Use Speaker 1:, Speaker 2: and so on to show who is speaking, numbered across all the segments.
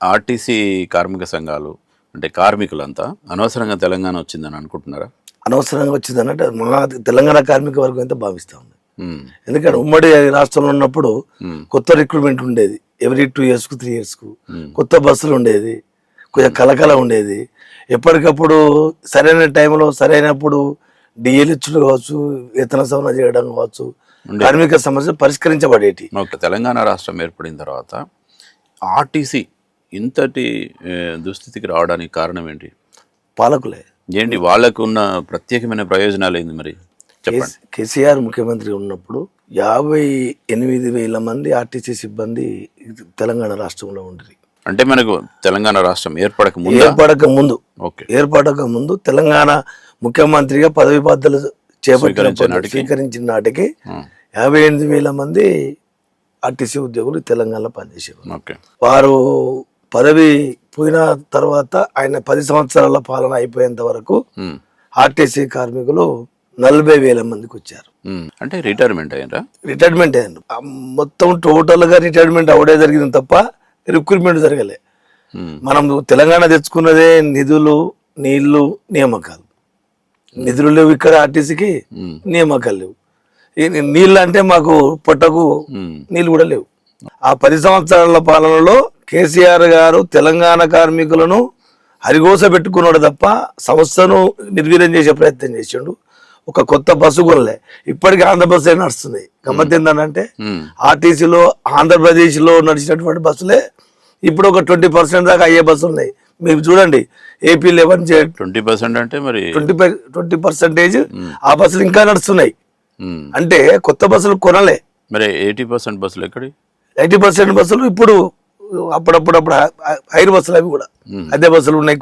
Speaker 1: RTC కార్మిక సంఘాలు అంటే కార్మికులంతా అనవసరంగా తెలంగాణ వచ్చిందని అనుకుంటున్నారా?
Speaker 2: అనవసరంగా వచ్చిందనంటే మా తెలంగాణ కార్మిక వర్గం అయితే భావిస్తూ ఉంది.
Speaker 1: ఉమ్,
Speaker 2: ఎందుకంటే ఉమ్మడి రాష్ట్రంలో ఉన్నప్పుడు కొత్త రిక్రూట్మెంట్ ఉండేది, ఎవ్రీ 2 yearsకు 3 yearsకు కొత్త బస్సులు ఉండేది, కొంచెం కలకల ఉండేది. ఎప్పటికప్పుడు సరైన టైంలో సరైనప్పుడు డిఎల్ ఇచ్చుడు కావచ్చు, వేతన సవరణ చేయడం కావచ్చు, కార్మిక సమస్యలు పరిష్కరించబడేటి.
Speaker 1: ఓకే, తెలంగాణ రాష్ట్రం ఏర్పడిన తర్వాత ఆర్టీసీ ఇంతటి దుస్థితికి రావడానికి కారణం ఏంటి?
Speaker 2: పాలకులే.
Speaker 1: ఏంటి వాళ్ళకు ఉన్న ప్రత్యేకమైన ప్రయోజనాలు ఏంది మరి చెప్పండి.
Speaker 2: కేసీఆర్ ముఖ్యమంత్రి ఉన్నప్పుడు 58,000 మంది ఆర్టీసీ సిబ్బంది తెలంగాణ రాష్ట్రంలో ఉండేది.
Speaker 1: అంటే మనకు తెలంగాణ రాష్ట్రం ఏర్పడక
Speaker 2: ముందు తెలంగాణ ముఖ్యమంత్రిగా పదవి బాధ్యతలు స్వీకరించిన నాటికి 58,000 మంది ఆర్టీసీ ఉద్యోగులు తెలంగాణలో పనిచేసేవారు. వారు పదవి పోయిన తర్వాత ఆయన 10 సంవత్సరాల పాలన అయిపోయేంత వరకు ఆర్టీసీ కార్మికులు 40,000 మందికి వచ్చారు.
Speaker 1: అంటే రిటైర్మెంట్ అయ్యారు.
Speaker 2: మొత్తం టోటల్ గా రిటైర్మెంట్ అవడే జరిగింది తప్ప రిక్రూట్మెంట్ జరగలే. మనం తెలంగాణ తెచ్చుకున్నదే నిధులు, నీళ్లు, నియామకాలు. నిధులు లేవు ఇక్కడ, ఆర్టీసీకి నియామకాలు లేవు. నీళ్ళు అంటే మాకు పొట్టకు నీళ్ళు కూడా లేవు. ఆ 10 సంవత్సరాల పాలనలో కేసీఆర్ గారు తెలంగాణ కార్మికులను హరిగోస పెట్టుకున్నాడు తప్ప సంస్థను నిర్వీర్యం చేసే ప్రయత్నం చేసిండు. ఒక కొత్త బస్సు కొనలే. ఇప్పటికీ ఆంధ్ర బస్సు నడుస్తుంది. గమ్మత్ ఏంటంటే ఆర్టీసీలో ఆంధ్రప్రదేశ్లో నడిచినటువంటి బస్సులే ఇప్పుడు ఒక 20% దాకా అయ్యే బస్సులు ఉన్నాయి. మీరు చూడండి, ఏపీ
Speaker 1: 20% అంటే మరి
Speaker 2: 20% ఆ బస్సులు ఇంకా నడుస్తున్నాయి. అంటే కొత్త బస్సులు కొనలే.
Speaker 1: మరి 80% బస్సులు ఎక్కడి?
Speaker 2: 80% బస్సులు ఇప్పుడు అప్పుడప్పుడు హైర్ బస్సులు అవి కూడా అదే బస్సులు ఉన్నాయి.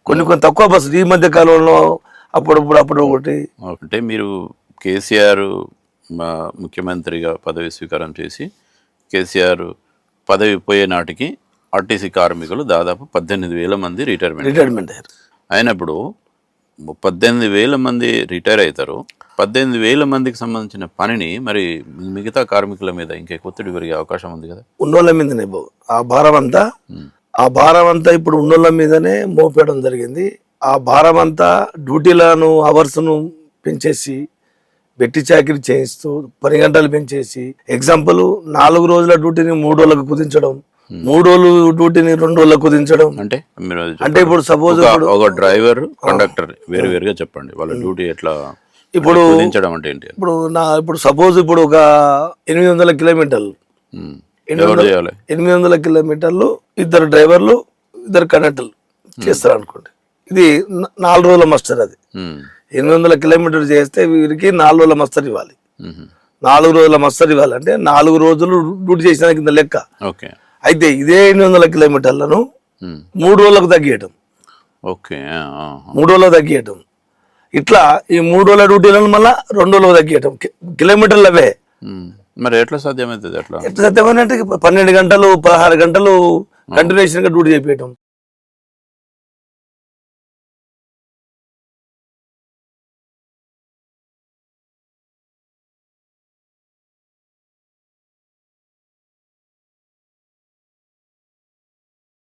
Speaker 2: కొన్ని తక్కువ బస్సులు ఈ మధ్య కాలంలో అప్పుడు ఒకటి.
Speaker 1: అంటే మీరు కేసీఆర్ ముఖ్యమంత్రిగా పదవి స్వీకారం చేసి కేసీఆర్ పదవి పోయే నాటికి ఆర్టీసీ కార్మికులు దాదాపు 18,000 మంది రిటైర్మెంట్ అయినప్పుడు 18,000 మంది రిటైర్ అవుతారు. 18,000 మందికి సంబంధించిన పనిని మరి మిగతా కార్మికుల మీద ఇంకా ఒత్తిడి పెరిగే అవకాశం ఉంది కదా?
Speaker 2: ఉన్నోళ్ళ మీదనే ఆ భారం అంతా ఇప్పుడు ఉన్నోళ్ళ మీదనే మోపేయడం జరిగింది. ఆ భారం అంతా డ్యూటీలను అవర్స్ను పెంచేసి బెట్టి చాకిరి చేయిస్తూ 10 గంటలు పెంచేసి, ఎగ్జాంపుల్ 4 రోజుల డ్యూటీని 3 రోజులకు కుదించడం, 3 రోజులు డ్యూటీని 2 రోజులకు కుదించడం. అంటే ఇప్పుడు సపోజ్
Speaker 1: ఒక డ్రైవర్ కండక్టర్ వేరుగా చెప్పండి వాళ్ళ డ్యూటీ ఎట్లా
Speaker 2: ఇప్పుడు
Speaker 1: కుదించడం అంటే ఏంటి?
Speaker 2: ఇప్పుడు సపోజ్ ఇప్పుడు ఒక 800 కిలోమీటర్లు 800 కిలోమీటర్లు 2 డ్రైవర్లు 2 కండక్టర్లు చేస్తారు అనుకోండి. ఇది 4 రోజుల మస్టర్. అది 800 కిలోమీటర్లు చేస్తే వీరికి 4 రోజుల మస్టర్ ఇవ్వాలి. 4 రోజుల మస్టర్ ఇవ్వాలంటే 4 రోజులు డ్యూటీ చేసిన కింద లెక్క. అయితే ఇదే 800 కిలోమీటర్లను 3 రోజులకు తగ్గియటం. 3 రోజులకు తగ్గియటం. ఇట్లా ఈ 3 రోజుల డ్యూటీలను మళ్ళీ 2 రోజులకు తగ్గియటం. కిలోమీటర్లు అవే.
Speaker 1: మరి ఎట్లా సాధ్యమవుతుంది?
Speaker 2: ఎట్లా సాధ్యమైనట్టు 12 గంటలు 16 గంటలు కంటిన్యూషన్ గా డ్యూటీ చేపించడం.